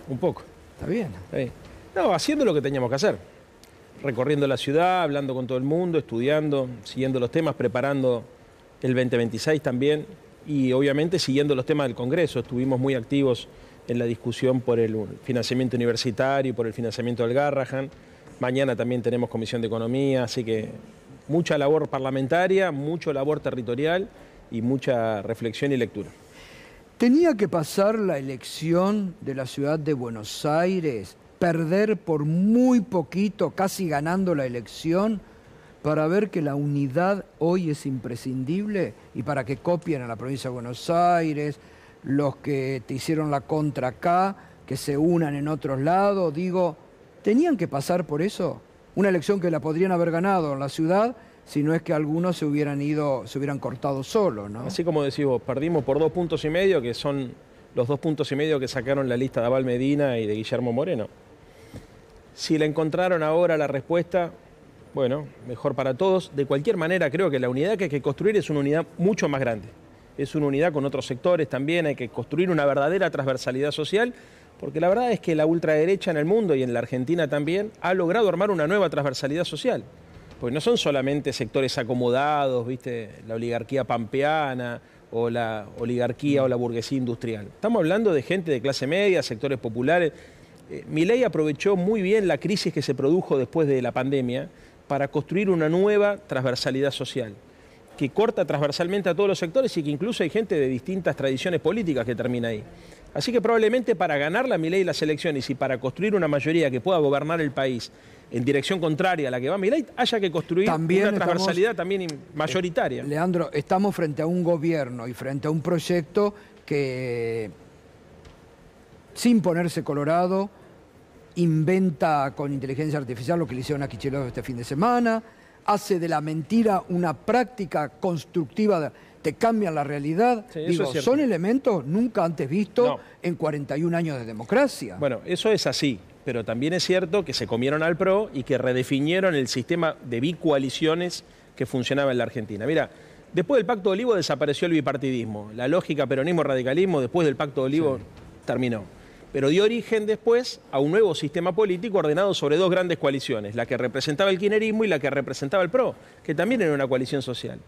un poco. Está bien. Sí. No, haciendo lo que teníamos que hacer. Recorriendo la ciudad, hablando con todo el mundo, estudiando, siguiendo los temas, preparando el 2026 también y obviamente siguiendo los temas del Congreso. Estuvimos muy activos en la discusión por el financiamiento universitario, por el financiamiento del Garrahan. Mañana también tenemos Comisión de Economía, así que mucha labor parlamentaria, mucha labor territorial y mucha reflexión y lectura. ¿Tenía que pasar la elección de la ciudad de Buenos Aires, perder por muy poquito, casi ganando la elección, para ver que la unidad hoy es imprescindible y para que copien a la provincia de Buenos Aires, los que te hicieron la contra acá, que se unan en otros lados? Digo, ¿tenían que pasar por eso? Una elección que la podrían haber ganado en la ciudad, si no es que algunos se hubieran ido, se hubieran cortado solo, ¿no? Así como decís vos, perdimos por 2,5 puntos, que son los 2,5 puntos que sacaron la lista de Abal Medina y de Guillermo Moreno. Si le encontraron ahora la respuesta, bueno, mejor para todos. De cualquier manera, creo que la unidad que hay que construir es una unidad mucho más grande. Es una unidad con otros sectores también, hay que construir una verdadera transversalidad social, porque la verdad es que la ultraderecha en el mundo y en la Argentina también ha logrado armar una nueva transversalidad social. Pues no son solamente sectores acomodados, ¿viste? La oligarquía pampeana o la oligarquía o la burguesía industrial. Estamos hablando de gente de clase media, sectores populares. Milei aprovechó muy bien la crisis que se produjo después de la pandemia para construir una nueva transversalidad social, que corta transversalmente a todos los sectores y que incluso hay gente de distintas tradiciones políticas que termina ahí. Así que probablemente para ganar la Milei las elecciones y para construir una mayoría que pueda gobernar el país en dirección contraria a la que va Milei, haya que construir una transversalidad también mayoritaria. Leandro, estamos frente a un gobierno y frente a un proyecto que, sin ponerse colorado, inventa con inteligencia artificial lo que le hicieron a Kicillof este fin de semana, hace de la mentira una práctica constructiva, te cambian la realidad. Sí, digo, son elementos nunca antes vistos en 41 años de democracia. Bueno, eso es así, pero también es cierto que se comieron al PRO y que redefinieron el sistema de bicoaliciones que funcionaba en la Argentina. Mira, después del Pacto de Olivo desapareció el bipartidismo. La lógica peronismo-radicalismo después del Pacto de Olivo terminó. Pero dio origen después a un nuevo sistema político ordenado sobre dos grandes coaliciones, la que representaba el kirchnerismo y la que representaba el PRO, que también era una coalición social.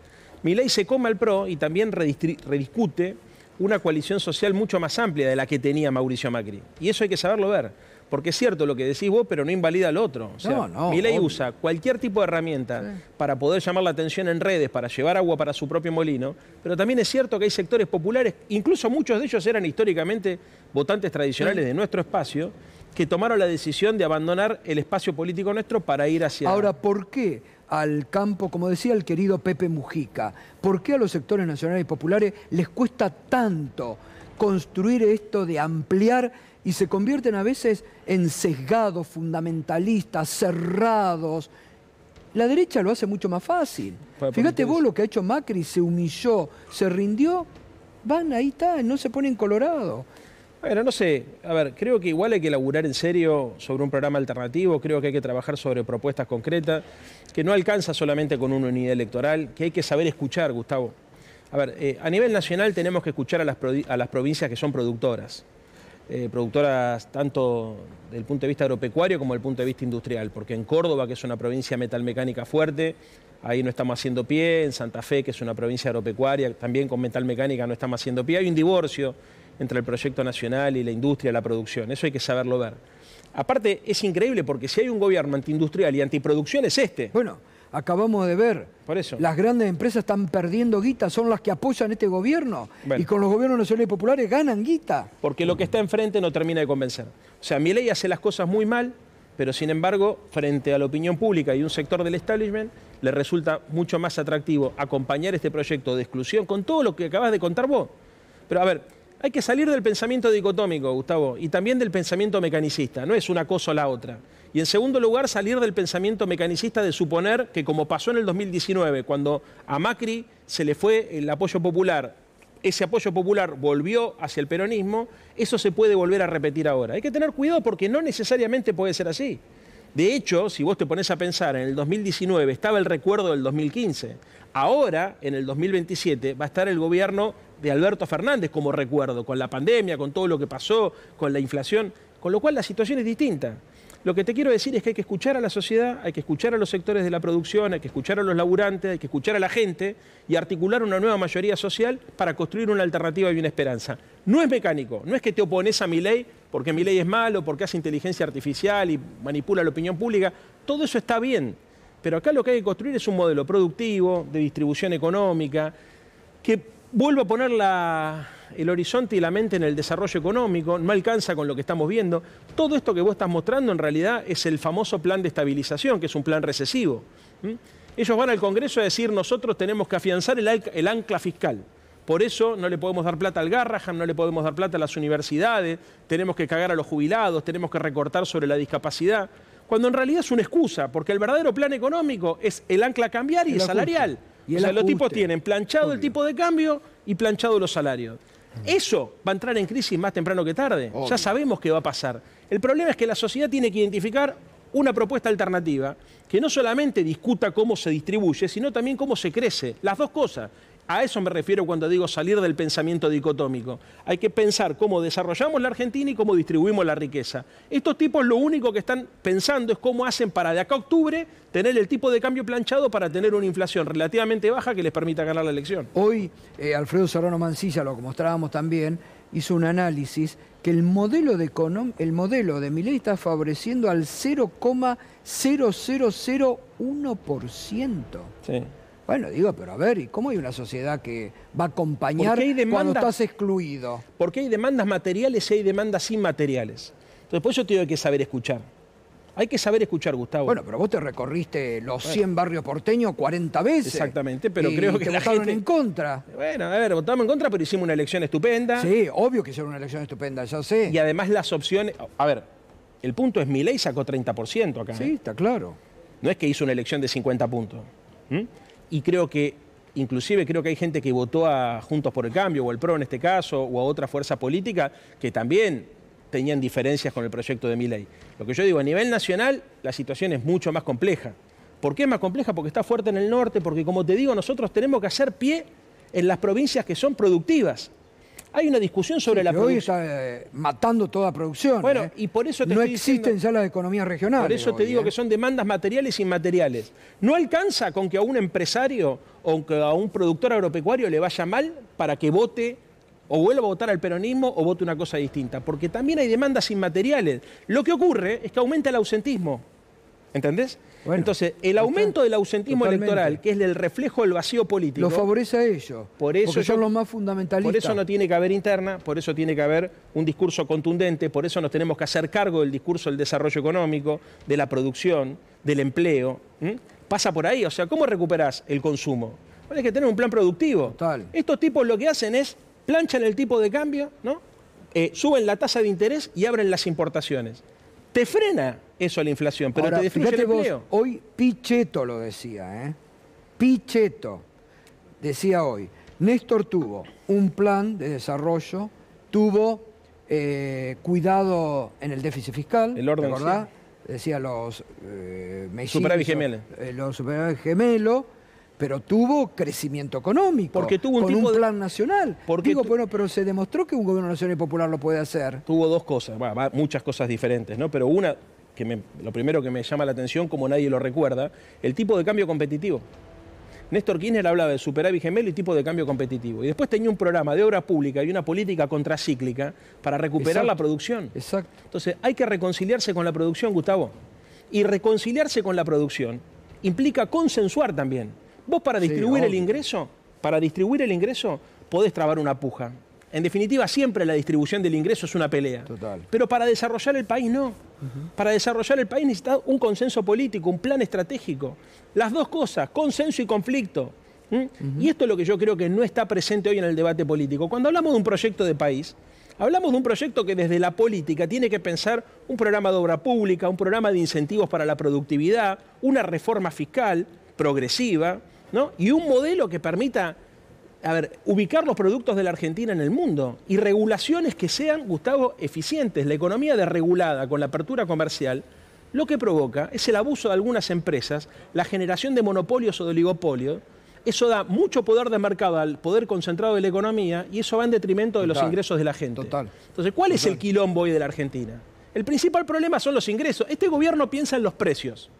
Milei se come al PRO y también rediscute una coalición social mucho más amplia de la que tenía Mauricio Macri. Y eso hay que saberlo ver, porque es cierto lo que decís vos, pero no invalida al otro. O sea, Milei usa cualquier tipo de herramienta para poder llamar la atención en redes, para llevar agua para su propio molino, pero también es cierto que hay sectores populares, incluso muchos de ellos eran históricamente votantes tradicionales de nuestro espacio, que tomaron la decisión de abandonar el espacio político nuestro para ir hacia... Ahora, ¿por qué al campo, como decía el querido Pepe Mujica, por qué a los sectores nacionales y populares les cuesta tanto construir esto de ampliar y se convierten a veces en sesgados, fundamentalistas, cerrados? La derecha lo hace mucho más fácil. Fíjate vos lo que ha hecho Macri, se humilló, se rindió, van, ahí está, no se ponen colorados. Bueno, no sé, a ver, creo que igual hay que laburar en serio sobre un programa alternativo, creo que hay que trabajar sobre propuestas concretas, que no alcanza solamente con una unidad electoral, que hay que saber escuchar, Gustavo. A ver, a nivel nacional tenemos que escuchar a las provincias que son productoras. Productoras tanto desde el punto de vista agropecuario como desde el punto de vista industrial, porque en Córdoba, que es una provincia metalmecánica fuerte, ahí no estamos haciendo pie, en Santa Fe, que es una provincia agropecuaria, también con metalmecánica no estamos haciendo pie, hay un divorcio entre el proyecto nacional y la industria, la producción, eso hay que saberlo ver. Aparte, es increíble porque si hay un gobierno antiindustrial y antiproducción es este. Bueno, acabamos de ver, por eso las grandes empresas están perdiendo guita, son las que apoyan este gobierno, y con los gobiernos nacionales y populares ganan guita. Porque lo que está enfrente no termina de convencer. O sea, Milei hace las cosas muy mal, pero sin embargo, frente a la opinión pública y un sector del establishment, le resulta mucho más atractivo acompañar este proyecto de exclusión con todo lo que acabas de contar vos. Pero a ver, hay que salir del pensamiento dicotómico, Gustavo, y también del pensamiento mecanicista, no es una cosa o la otra. Y en segundo lugar, salir del pensamiento mecanicista de suponer que, como pasó en el 2019, cuando a Macri se le fue el apoyo popular, ese apoyo popular volvió hacia el peronismo, eso se puede volver a repetir ahora. Hay que tener cuidado porque no necesariamente puede ser así. De hecho, si vos te pones a pensar, en el 2019 estaba el recuerdo del 2015. Ahora, en el 2027, va a estar el gobierno de Alberto Fernández como recuerdo, con la pandemia, con todo lo que pasó, con la inflación. Con lo cual la situación es distinta. Lo que te quiero decir es que hay que escuchar a la sociedad, hay que escuchar a los sectores de la producción, hay que escuchar a los laburantes, hay que escuchar a la gente y articular una nueva mayoría social para construir una alternativa y una esperanza. No es mecánico, no es que te opones a Milei porque Milei es malo, porque hace inteligencia artificial y manipula la opinión pública. Todo eso está bien, pero acá lo que hay que construir es un modelo productivo, de distribución económica, que vuelva a poner el horizonte y la mente en el desarrollo económico, no alcanza con lo que estamos viendo. Todo esto que vos estás mostrando en realidad es el famoso plan de estabilización, que es un plan recesivo. Ellos van al Congreso a decir, nosotros tenemos que afianzar el ancla fiscal. Por eso no le podemos dar plata al Garrahan, no le podemos dar plata a las universidades, tenemos que cagar a los jubilados, tenemos que recortar sobre la discapacidad, cuando en realidad es una excusa, porque el verdadero plan económico es el ancla cambiaria y salarial. O sea, los tipos tienen planchado el tipo de cambio y planchado los salarios. Eso va a entrar en crisis más temprano que tarde. Ya sabemos qué va a pasar. El problema es que la sociedad tiene que identificar una propuesta alternativa que no solamente discuta cómo se distribuye, sino también cómo se crece. Las dos cosas. A eso me refiero cuando digo salir del pensamiento dicotómico. Hay que pensar cómo desarrollamos la Argentina y cómo distribuimos la riqueza. Estos tipos lo único que están pensando es cómo hacen para de acá a octubre tener el tipo de cambio planchado para tener una inflación relativamente baja que les permita ganar la elección. Hoy Alfredo Serrano Mansilla, lo que mostrábamos también, hizo un análisis que el modelo de Milei está favoreciendo al 0,0001%. Sí. Bueno, digo, pero a ver, ¿y cómo hay una sociedad que va a acompañar cuando estás excluido? Porque hay demandas materiales y hay demandas inmateriales. Entonces, por eso te digo que hay que saber escuchar. Hay que saber escuchar, Gustavo. Bueno, pero vos te recorriste los 100 barrios porteños 40 veces. Exactamente, pero creo que te la votaron gente... en contra. Bueno, a ver, votamos en contra, pero hicimos una elección estupenda. Sí, obvio que hicieron una elección estupenda, ya sé. Y además las opciones... A ver, el punto es Milei sacó 30% acá. Sí, está claro. No es que hizo una elección de 50 puntos. Y creo que, inclusive creo que hay gente que votó a Juntos por el Cambio, o al PRO en este caso, o a otra fuerza política, que también tenían diferencias con el proyecto de Milei. Lo que yo digo, a nivel nacional, la situación es mucho más compleja. ¿Por qué es más compleja? Porque está fuerte en el norte, porque como te digo, nosotros tenemos que hacer pie en las provincias que son productivas. Hay una discusión sobre la producción. Hoy está matando toda producción. Bueno, y por eso no existen ya las economías regionales. Por eso te digo que son demandas materiales e inmateriales. No alcanza con que a un empresario o que a un productor agropecuario le vaya mal para que vote o vuelva a votar al peronismo o vote una cosa distinta. Porque también hay demandas inmateriales. Lo que ocurre es que aumenta el ausentismo. ¿Entendés? Bueno, entonces, el aumento del ausentismo electoral, que es el reflejo del vacío político... Lo favorece a ellos, porque son los más fundamentalistas. Por eso no tiene que haber interna, por eso tiene que haber un discurso contundente, por eso nos tenemos que hacer cargo del discurso del desarrollo económico, de la producción, del empleo. Pasa por ahí, o sea, ¿cómo recuperás el consumo? Bueno, hay que tener un plan productivo. Total. Estos tipos lo que hacen es planchan el tipo de cambio, ¿no? Suben la tasa de interés y abren las importaciones. Te frena eso a la inflación, pero ahora, te destruye el empleo. Hoy Pichetto lo decía, ¿eh? Pichetto decía hoy, Néstor tuvo un plan de desarrollo, tuvo cuidado en el déficit fiscal, el orden, ¿verdad? Sí. Decía los superávit gemelos. Los superávit gemelos, pero tuvo crecimiento económico. Porque tuvo un plan nacional. Digo, bueno, pero se demostró que un gobierno nacional y popular lo puede hacer. Tuvo dos cosas, muchas cosas diferentes, ¿no? Pero una, lo primero que me llama la atención, como nadie lo recuerda, el tipo de cambio competitivo. Néstor Kirchner hablaba de superávit gemelo y tipo de cambio competitivo. Y después tenía un programa de obra pública y una política contracíclica para recuperar la producción. Exacto. Entonces, hay que reconciliarse con la producción, Gustavo. Y reconciliarse con la producción implica consensuar también. Vos para distribuir el ingreso, podés trabar una puja. En definitiva, siempre la distribución del ingreso es una pelea. Total. Pero para desarrollar el país no. Para desarrollar el país necesitas un consenso político, un plan estratégico. Las dos cosas, consenso y conflicto. Y esto es lo que yo creo que no está presente hoy en el debate político. Cuando hablamos de un proyecto de país, hablamos de un proyecto que desde la política tiene que pensar un programa de obra pública, un programa de incentivos para la productividad, una reforma fiscal progresiva, ¿no? Y un modelo que permita, ubicar los productos de la Argentina en el mundo y regulaciones que sean, Gustavo, eficientes. La economía desregulada con la apertura comercial lo que provoca es el abuso de algunas empresas, la generación de monopolios o de oligopolios. Eso da mucho poder de mercado al poder concentrado de la economía y eso va en detrimento de los ingresos de la gente. Total. Entonces, ¿cuál es el quilombo hoy de la Argentina? El principal problema son los ingresos. Este gobierno piensa en los precios,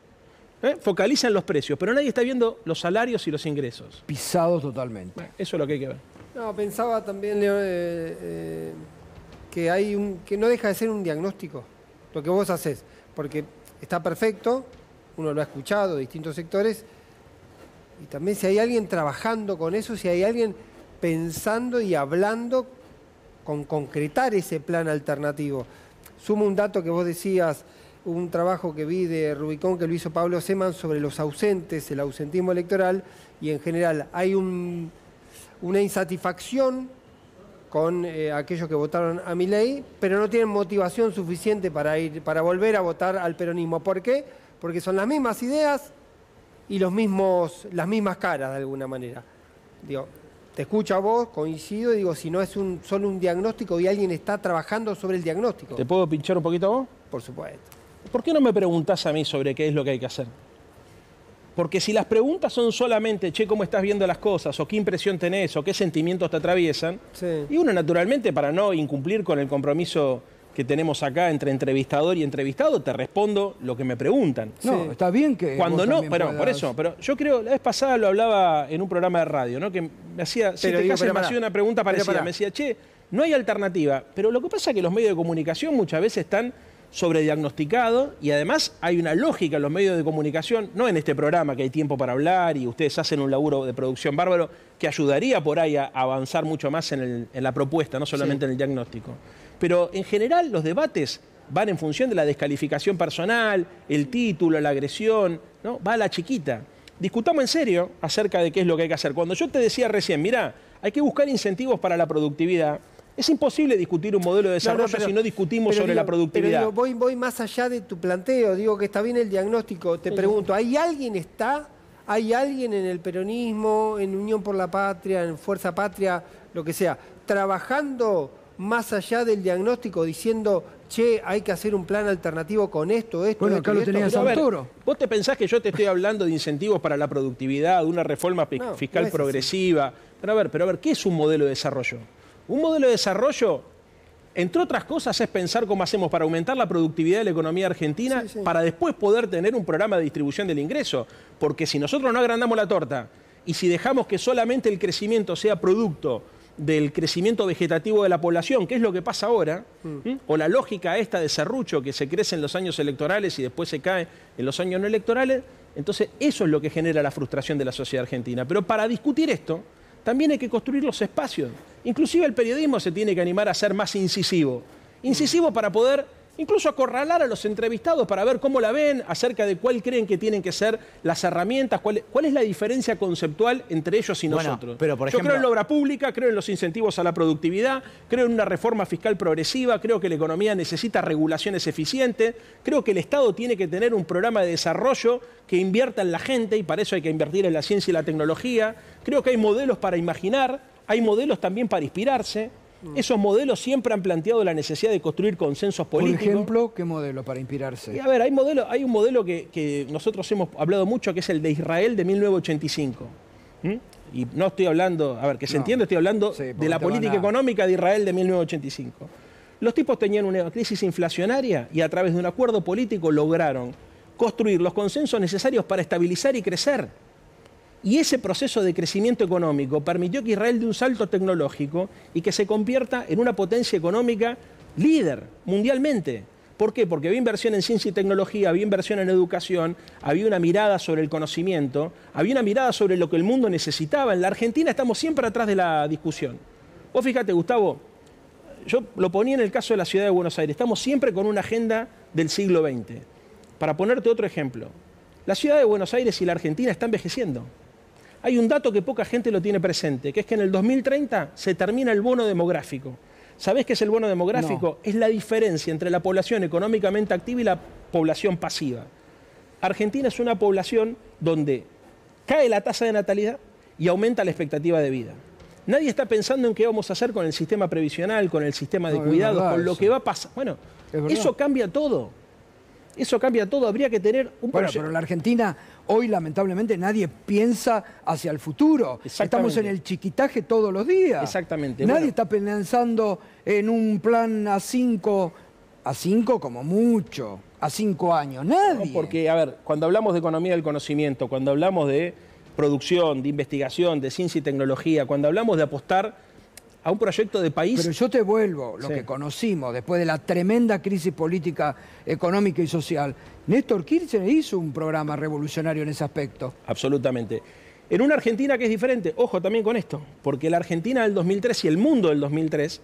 focaliza en los precios, pero nadie está viendo los salarios y los ingresos. Pisados totalmente. Bueno, eso es lo que hay que ver. No, pensaba también, Leo, que no deja de ser un diagnóstico lo que vos haces, porque está perfecto, uno lo ha escuchado de distintos sectores, y también si hay alguien trabajando con eso, si hay alguien pensando y hablando con concretar ese plan alternativo. Sumo un dato que vos decías, un trabajo que vi de Rubicón que lo hizo Pablo Seman sobre los ausentes, el ausentismo electoral, y en general hay una insatisfacción con aquellos que votaron a Milei, pero no tienen motivación suficiente para volver a votar al peronismo. ¿Por qué? Porque son las mismas ideas y las mismas caras de alguna manera. Digo, te escucho a vos, coincido, y digo, si no es solo un diagnóstico y alguien está trabajando sobre el diagnóstico. ¿Te puedo pinchar un poquito a vos? Por supuesto. ¿Por qué no me preguntás a mí sobre qué es lo que hay que hacer? Porque si las preguntas son solamente, che, ¿cómo estás viendo las cosas? O qué impresión tenés, o qué sentimientos te atraviesan, Sí. y uno naturalmente, para no incumplir con el compromiso que tenemos acá entre entrevistador y entrevistado, te respondo lo que me preguntan. No, Sí. está bien que Cuando vos no, también pero puedas- por eso, pero yo creo, la vez pasada lo hablaba en un programa de radio, ¿no? Que me hacía, Pero digo, pero me pará. hacía una pregunta Pero parecida, pará. me decía, che, no hay alternativa, pero lo que pasa es que los medios de comunicación muchas veces están sobrediagnosticados y además hay una lógica en los medios de comunicación, no en este programa que hay tiempo para hablar y ustedes hacen un laburo de producción bárbaro que ayudaría por ahí a avanzar mucho más en la propuesta, no solamente en el diagnóstico. Pero en general los debates van en función de la descalificación personal, el título, la agresión, ¿no? Va a la chiquita. Discutamos en serio acerca de qué es lo que hay que hacer. Cuando yo te decía recién, mirá, hay que buscar incentivos para la productividad, es imposible discutir un modelo de desarrollo si no discutimos sobre la productividad. Pero digo, voy más allá de tu planteo, digo que está bien el diagnóstico. Te pregunto, ¿hay alguien en el peronismo, en Unión por la Patria, en Fuerza Patria, lo que sea, trabajando más allá del diagnóstico, diciendo, che, hay que hacer un plan alternativo con esto, Bueno, acá lo tenías Pero, a ver, Santoro. ¿vos te pensás que yo te estoy hablando de incentivos para la productividad, de una reforma No, fiscal no es así. progresiva? Pero a ver, ¿qué es un modelo de desarrollo? Un modelo de desarrollo, entre otras cosas, es pensar cómo hacemos para aumentar la productividad de la economía argentina Sí, sí. para después poder tener un programa de distribución del ingreso. Porque si nosotros no agrandamos la torta y si dejamos que solamente el crecimiento sea producto del crecimiento vegetativo de la población, que es lo que pasa ahora, o la lógica esta de serrucho que se crece en los años electorales y después se cae en los años no electorales, entonces eso es lo que genera la frustración de la sociedad argentina. Pero para discutir esto, también hay que construir los espacios. Inclusive el periodismo se tiene que animar a ser más incisivo. Incisivo para poder incluso acorralar a los entrevistados para ver cómo la ven, acerca de cuál creen que tienen que ser las herramientas, cuál es la diferencia conceptual entre ellos y Bueno, nosotros. pero, por Yo ejemplo, creo en la obra pública, creo en los incentivos a la productividad, creo en una reforma fiscal progresiva, creo que la economía necesita regulaciones eficientes, creo que el Estado tiene que tener un programa de desarrollo que invierta en la gente y para eso hay que invertir en la ciencia y la tecnología. Creo que hay modelos para imaginar, hay modelos también para inspirarse. Esos modelos siempre han planteado la necesidad de construir consensos Por políticos. ejemplo, ¿qué modelo para inspirarse? Y a ver, hay un modelo que nosotros hemos hablado mucho, que es el de Israel de 1985. Y no estoy hablando, a ver, que se No. entiende, estoy hablando Sí, porque de la te van política a- económica de Israel de 1985. Los tipos tenían una crisis inflacionaria y a través de un acuerdo político lograron construir los consensos necesarios para estabilizar y crecer. Y ese proceso de crecimiento económico permitió que Israel dé un salto tecnológico y que se convierta en una potencia económica líder mundialmente. ¿Por qué? Porque había inversión en ciencia y tecnología, había inversión en educación, había una mirada sobre el conocimiento, había una mirada sobre lo que el mundo necesitaba. En la Argentina estamos siempre atrás de la discusión. Vos fíjate, Gustavo, yo lo ponía en el caso de la ciudad de Buenos Aires, estamos siempre con una agenda del siglo XX. Para ponerte otro ejemplo, la ciudad de Buenos Aires y la Argentina está envejeciendo. Hay un dato que poca gente lo tiene presente, que es que en el 2030 se termina el bono demográfico. ¿Sabés qué es el bono demográfico? Es la diferencia entre la población económicamente activa y la población pasiva. Argentina es una población donde cae la tasa de natalidad y aumenta la expectativa de vida. Nadie está pensando en qué vamos a hacer con el sistema previsional, con el sistema de No, es cuidados, verdad con lo eso. que va a pasar. Bueno, Es verdad. eso cambia todo. Eso cambia todo. Habría que tener un Bueno, proyecto. pero en la Argentina hoy lamentablemente nadie piensa hacia el futuro. Exactamente. Estamos en el chiquitaje todos los días. Exactamente. Nadie Bueno. está pensando en un plan a 5 A 5 como mucho. A 5 años. Nadie. No, porque, a ver, cuando hablamos de economía del conocimiento, cuando hablamos de producción, de investigación, de ciencia y tecnología, cuando hablamos de apostar a un proyecto de país... Pero yo te vuelvo, lo Sí. que conocimos después de la tremenda crisis política, económica y social. Néstor Kirchner hizo un programa revolucionario en ese aspecto. Absolutamente. En una Argentina que es diferente, ojo también con esto, porque la Argentina del 2003 y el mundo del 2003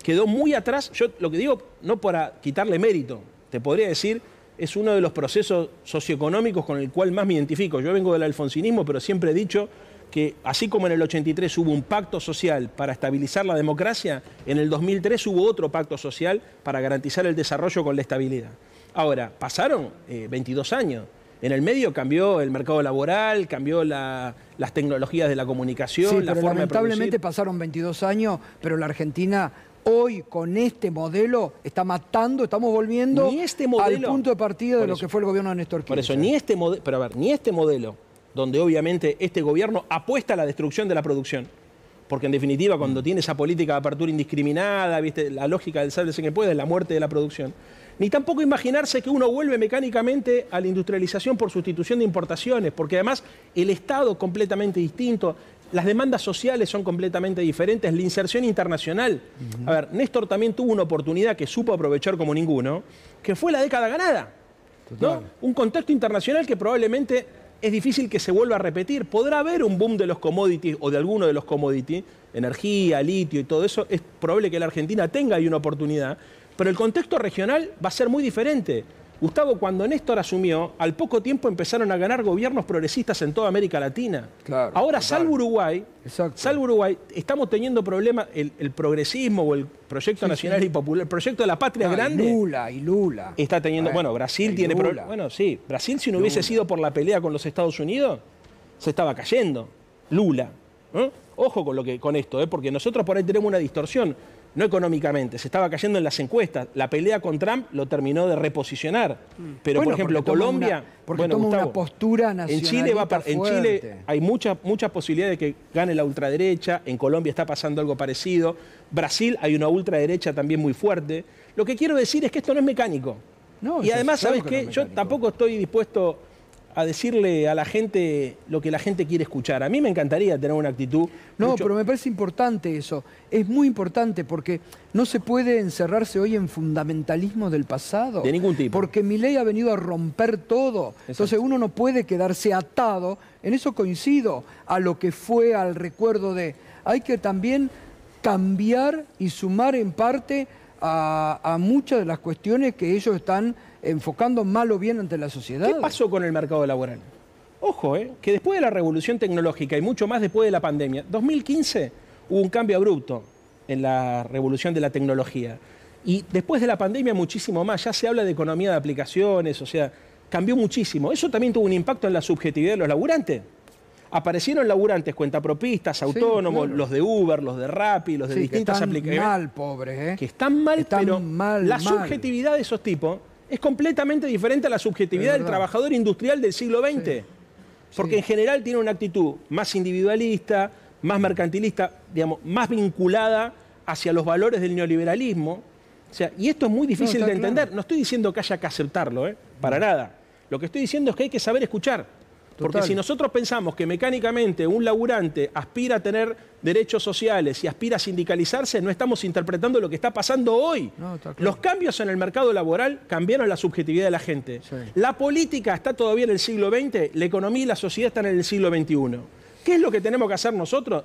quedó muy atrás. Yo lo que digo, no para quitarle mérito, te podría decir, es uno de los procesos socioeconómicos con el cual más me identifico. Yo vengo del alfonsinismo, pero siempre he dicho que así como en el 83 hubo un pacto social para estabilizar la democracia, en el 2003 hubo otro pacto social para garantizar el desarrollo con la estabilidad. Ahora, pasaron 22 años. En el medio cambió el mercado laboral, cambió las tecnologías de la comunicación, Sí, la pero forma de lamentablemente producir. pasaron 22 años, pero la Argentina hoy con este modelo está matando, estamos volviendo Ni este modelo- al punto de partida de Por lo eso. que fue el gobierno de Néstor Kirchner. Por eso, ni este modelo, donde obviamente este gobierno apuesta a la destrucción de la producción, porque en definitiva cuando tiene esa política de apertura indiscriminada, ¿viste? La lógica del sálvese que puede es la muerte de la producción, ni tampoco imaginarse que uno vuelve mecánicamente a la industrialización por sustitución de importaciones, porque además el Estado completamente distinto, las demandas sociales son completamente diferentes, la inserción internacional. A ver, Néstor también tuvo una oportunidad que supo aprovechar como ninguno, que fue la década ganada. ¿No? Un contexto internacional que probablemente es difícil que se vuelva a repetir. Podrá haber un boom de los commodities o de alguno de los commodities, energía, litio y todo eso. Es probable que la Argentina tenga ahí una oportunidad, pero el contexto regional va a ser muy diferente. Gustavo, cuando Néstor asumió, al poco tiempo empezaron a ganar gobiernos progresistas en toda América Latina. Claro, Ahora, total. salvo Uruguay, estamos teniendo problemas, el progresismo o el proyecto nacional y popular, el proyecto de la patria grande. Y Lula. Está teniendo, bueno, Brasil tiene problemas. Bueno, sí, Brasil si no hubiese sido por la pelea con los Estados Unidos, se estaba cayendo. Lula. Ojo con esto, porque nosotros por ahí tenemos una distorsión, no económicamente, se estaba cayendo en las encuestas. La pelea con Trump lo terminó de reposicionar. Pero, Bueno, por ejemplo, porque toma Colombia... porque toma una postura nacionalista en fuerte. Chile hay muchas posibilidades de que gane la ultraderecha. En Colombia está pasando algo parecido. Brasil hay una ultraderecha también muy fuerte. Lo que quiero decir es que esto no es mecánico. No, Y eso además, es claro ¿sabes que no qué? es Yo mecánico. tampoco estoy dispuesto a decirle a la gente lo que la gente quiere escuchar. A mí me encantaría tener una actitud... No, pero me parece importante eso. Es muy importante porque no se puede encerrarse hoy en fundamentalismo del pasado. De ningún tipo. Porque Milei ha venido a romper todo. Entonces uno no puede quedarse atado, en eso coincido, a lo que fue, al recuerdo de... Hay que también cambiar y sumar en parte a muchas de las cuestiones que ellos están enfocando mal o bien ante la sociedad. ¿Qué pasó con el mercado laboral? Ojo, que después de la revolución tecnológica y mucho más después de la pandemia, 2015 hubo un cambio abrupto en la revolución de la tecnología. Y después de la pandemia muchísimo más, ya se habla de economía de aplicaciones, o sea, cambió muchísimo. Eso también tuvo un impacto en la subjetividad de los laburantes. Aparecieron laburantes cuentapropistas, autónomos, claro. los de Uber, los de Rappi, los de Sí, distintas que están aplicaciones. mal, pobres, Que están mal, Están pero mal, la mal. subjetividad de esos tipos es completamente diferente a la subjetividad Es del verdad. trabajador industrial del siglo XX. Porque en general tiene una actitud más individualista, más mercantilista, digamos, más vinculada hacia los valores del neoliberalismo. O sea, y esto es muy difícil está de entender. claro. No estoy diciendo que haya que aceptarlo, para nada. Lo que estoy diciendo es que hay que saber escuchar. Porque Total. si nosotros pensamos que mecánicamente un laburante aspira a tener derechos sociales y aspira a sindicalizarse, no estamos interpretando lo que está pasando hoy. No, está claro. Los cambios en el mercado laboral cambiaron la subjetividad de la gente. Sí. La política está todavía en el siglo XX, la economía y la sociedad están en el siglo XXI. ¿Qué es lo que tenemos que hacer nosotros?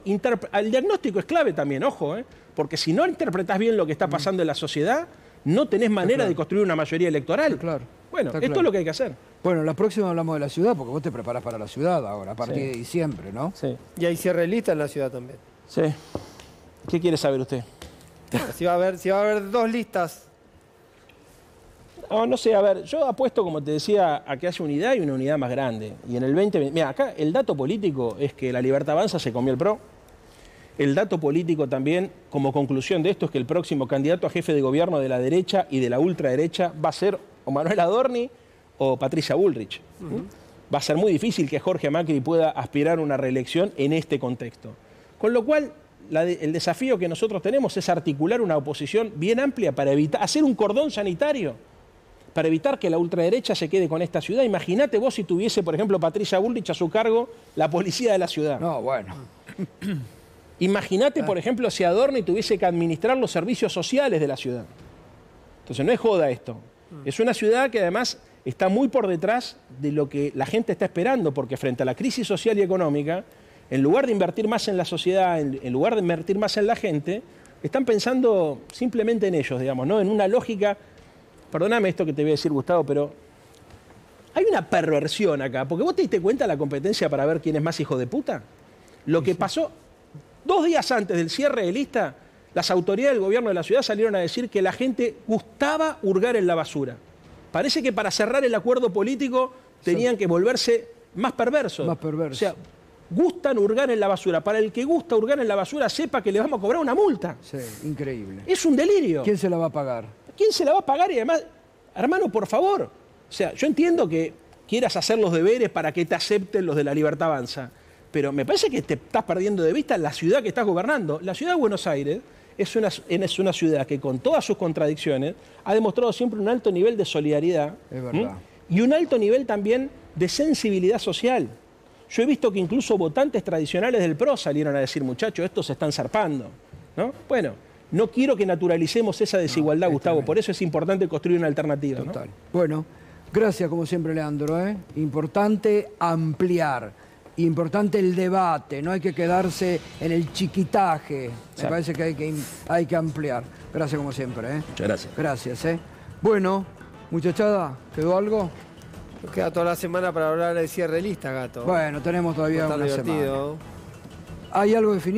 El diagnóstico es clave también, ojo, porque si no interpretás bien lo que está pasando en la sociedad, no tenés manera claro. de construir una mayoría electoral. Está claro. Bueno, Está esto claro. es lo que hay que hacer. Bueno, la próxima hablamos de la ciudad, porque vos te preparás para la ciudad ahora, a partir Sí. de diciembre, ¿no? Sí. Y hay cierre de lista en la ciudad también. Sí. ¿Qué quiere saber usted? Si va a haber dos listas. No sé, a ver, yo apuesto, como te decía, a que haya unidad y una unidad más grande. Y en el 2020, mira, acá el dato político es que la Libertad Avanza se comió el PRO. El dato político también, como conclusión de esto, es que el próximo candidato a jefe de gobierno de la derecha y de la ultraderecha va a ser o Manuel Adorni o Patricia Bullrich. Va a ser muy difícil que Jorge Macri pueda aspirar a una reelección en este contexto. Con lo cual, el desafío que nosotros tenemos es articular una oposición bien amplia para evitar, hacer un cordón sanitario, para evitar que la ultraderecha se quede con esta ciudad. Imagínate vos si tuviese, por ejemplo, Patricia Bullrich a su cargo la policía de la ciudad. No, bueno. Imagínate, por ejemplo, si Adorni tuviese que administrar los servicios sociales de la ciudad. Entonces no es joda esto. Es una ciudad que además está muy por detrás de lo que la gente está esperando, porque frente a la crisis social y económica, en lugar de invertir más en la sociedad, en lugar de invertir más en la gente, están pensando simplemente en ellos, digamos, ¿no? En una lógica, perdóname esto que te voy a decir, Gustavo, pero hay una perversión acá, porque vos te diste cuenta de la competencia para ver quién es más hijo de puta. Lo que pasó 2 días antes del cierre de lista, las autoridades del gobierno de la ciudad salieron a decir que la gente gustaba hurgar en la basura. Parece que para cerrar el acuerdo político tenían que volverse más perversos. Más perversos. O sea, gustan hurgar en la basura. Para el que gusta hurgar en la basura, sepa que le vamos a cobrar una multa. Sí, increíble. Es un delirio. ¿Quién se la va a pagar? ¿Quién se la va a pagar? Y además, hermano, por favor. O sea, yo entiendo que quieras hacer los deberes para que te acepten los de la Libertad Avanza, pero me parece que te estás perdiendo de vista la ciudad que estás gobernando. La ciudad de Buenos Aires es una ciudad que con todas sus contradicciones ha demostrado siempre un alto nivel de solidaridad. Es verdad. Y un alto nivel también de sensibilidad social. Yo he visto que incluso votantes tradicionales del PRO salieron a decir, muchachos, estos se están zarpando, ¿no? Bueno, no quiero que naturalicemos esa desigualdad, Gustavo, por eso es importante construir una alternativa. Total. ¿No? Bueno, gracias como siempre, Leandro. Importante ampliar, importante el debate, no hay que quedarse en el chiquitaje. Me parece que hay que ampliar. Gracias como siempre. Muchas gracias. Gracias. Bueno, muchachada, ¿quedó algo? Nos queda toda la semana para hablar del cierre de lista, Gato. Bueno, tenemos todavía Está una divertido. semana. ¿Hay algo definido?